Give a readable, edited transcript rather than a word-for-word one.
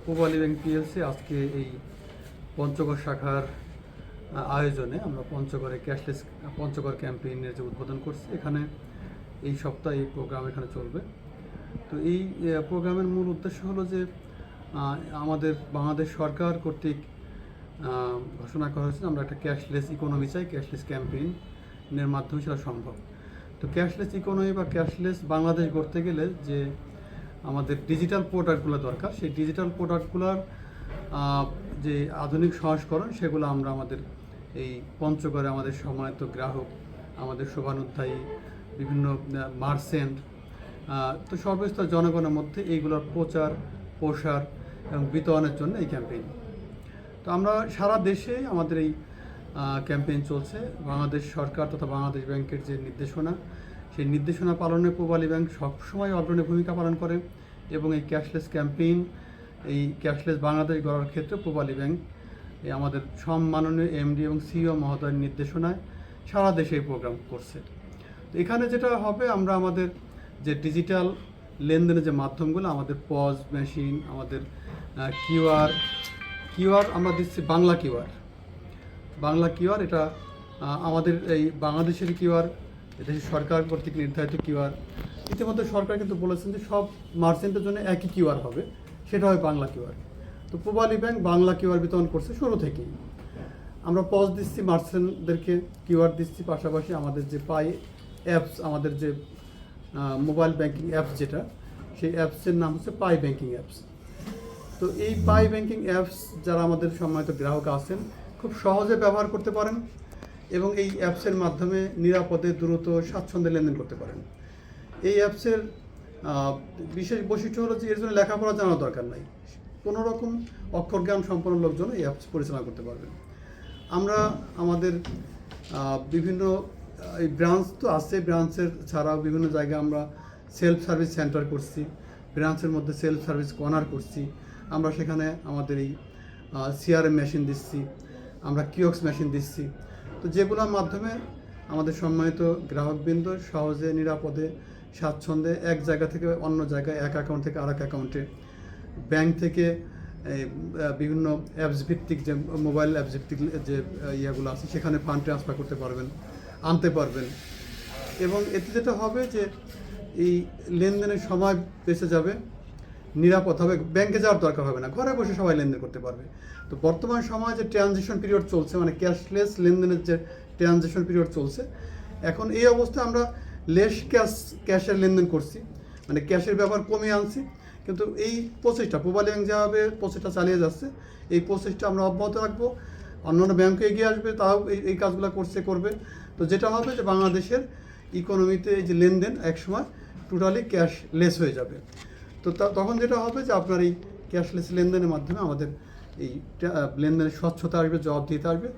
Pubali bank PLC আজকে এই পঞ্চগড় শাখার আয়োজনে আমরা পঞ্চগড় ক্যাম্পেইনের যে উদ্বোধন করছি। এখানে এই সপ্তাহে এই প্রোগ্রাম এখানে চলবে। তো এই প্রোগ্রামের মূল উদ্দেশ্য হলো যে আমাদের বাংলাদেশ সরকার কর্তৃক ঘোষণা করা হয়েছে আমরা একটা ক্যাশলেস ইকোনমি চাই, ক্যাশলেস ক্যাম্পেইনের মাধ্যমে সেটা সম্ভব। তো ক্যাশলেস ইকোনমি বা ক্যাশলেস বাংলাদেশ গড়তে গেলে যে আমাদের ডিজিটাল প্রোডাক্টগুলো দরকার, সেই ডিজিটাল প্রোডাক্টগুলোর যে আধুনিক সংস্করণ সেগুলো আমরা আমাদের এই পঞ্চগড়ে আমাদের সম্মানিত গ্রাহক, আমাদের শোভানুধ্যায়ী বিভিন্ন মার্চেন্ট, তো সর্বস্তর জনগণের মধ্যে এইগুলোর প্রচার প্রসার এবং বিতরণের জন্য এই ক্যাম্পেইন। তো আমরা সারা দেশে আমাদের এই ক্যাম্পেইন চলছে। বাংলাদেশ সরকার তথা বাংলাদেশ ব্যাংকের যে নির্দেশনা, সেই নির্দেশনা পালনে পূবালী ব্যাংক সবসময় অগ্রণী ভূমিকা পালন করে এবং এই ক্যাশলেস ক্যাম্পেইন, এই ক্যাশলেস বাংলাদেশ গড়ার ক্ষেত্রে পূবালী ব্যাংক এই আমাদের সম্মাননীয় এমডি এবং সিইও মহোদয়ের নির্দেশনায় সারা দেশে এই প্রোগ্রাম করছে। তো এখানে যেটা হবে, আমরা আমাদের যে ডিজিটাল লেনদেনের যে মাধ্যমগুলো, আমাদের পজ মেশিন, আমাদের কিউআর আমরা দিচ্ছি বাংলা কিউআর। এটা আমাদের এই বাংলাদেশের কিউআর, দেশের সরকার কর্তৃক নির্ধারিত কিউআর। ইতিমধ্যে সরকার কিন্তু বলেছেন যে সব মার্চেন্টের জন্য একই কিউআর হবে, সেটা হয় বাংলা কিউআর। তো পূবালী ব্যাংক বাংলা কিউআর বিতরণ করছে শুরু থেকেই। আমরা পজ দিচ্ছি মার্চেন্টদেরকে, কিউআর দিচ্ছি, পাশাপাশি আমাদের যে পাই অ্যাপস, আমাদের যে মোবাইল ব্যাংকিং অ্যাপস যেটা, সেই অ্যাপসের নাম হচ্ছে পাই ব্যাংকিং অ্যাপস। তো এই পাই ব্যাংকিং অ্যাপস যারা আমাদের সম্মানিত গ্রাহক আছেন খুব সহজে ব্যবহার করতে পারেন এবং এই অ্যাপসের মাধ্যমে নিরাপদে দ্রুত স্বাচ্ছন্দ্যে লেনদেন করতে পারেন। এই অ্যাপসের বিশেষ বৈশিষ্ট্য হলো যে এর জন্য লেখাপড়া জানার দরকার নাই, কোনো রকম অক্ষর জ্ঞান সম্পন্ন লোকজন এই অ্যাপস পরিচালনা করতে পারবেন। আমরা আমাদের বিভিন্ন এই ব্রাঞ্চ তো আছে, ব্রাঞ্চের ছাড়াও বিভিন্ন জায়গায় আমরা সেলফ সার্ভিস সেন্টার করছি, ব্রাঞ্চের মধ্যে সেলফ সার্ভিস কর্নার করছি। আমরা সেখানে আমাদের এই সিআরএম মেশিন দিচ্ছি, আমরা কিওস্ক মেশিন দিচ্ছি। তো যেগুলোর মাধ্যমে আমাদের সম্মানিত গ্রাহকবৃন্দ সহজে নিরাপদে স্বাচ্ছন্দ্যে এক জায়গা থেকে অন্য জায়গায়, এক অ্যাকাউন্ট থেকে আরেক অ্যাকাউন্টে, ব্যাংক থেকে বিভিন্ন অ্যাপস ভিত্তিক যে মোবাইল অ্যাপস ভিত্তিক যে ইয়েগুলো আছে সেখানে ফান্ড ট্রান্সফার করতে পারবেন, আনতে পারবেন। এবং এতে যেটা হবে যে এই লেনদেনের সময় বেঁচে যাবে, নিরাপদ হবে, ব্যাংকে যাওয়ার দরকার হবে না, ঘরে বসে সবাই লেনদেন করতে পারবে। তো বর্তমান সময়ে যে ট্রানজিশন পিরিয়ড চলছে, মানে ক্যাশলেস লেনদেনের যে ট্রানজিশন পিরিয়ড চলছে, এখন এই অবস্থায় আমরা লেস ক্যাশের লেনদেন করছি, মানে ক্যাশের ব্যবহার কমিয়ে আনছি। কিন্তু এই প্রসেসটা পূবালী ব্যাংক যেভাবে প্রসেসটা চালিয়ে যাচ্ছে, এই প্রসেসটা আমরা অব্যাহত রাখবো। অন্যান্য ব্যাংকে এগিয়ে আসবে, তাও এই কাজগুলো করবে। তো যেটা হবে যে বাংলাদেশের ইকোনমিতে এই যে লেনদেন একসময় টোটালি ক্যাশলেস হয়ে যাবে। তো তখন যেটা হবে যে আপনার এই ক্যাশলেস লেনদেনের মাধ্যমে আমাদের এই লেনদেনের স্বচ্ছতা আসবে, জবাবদিহিতা আসবে।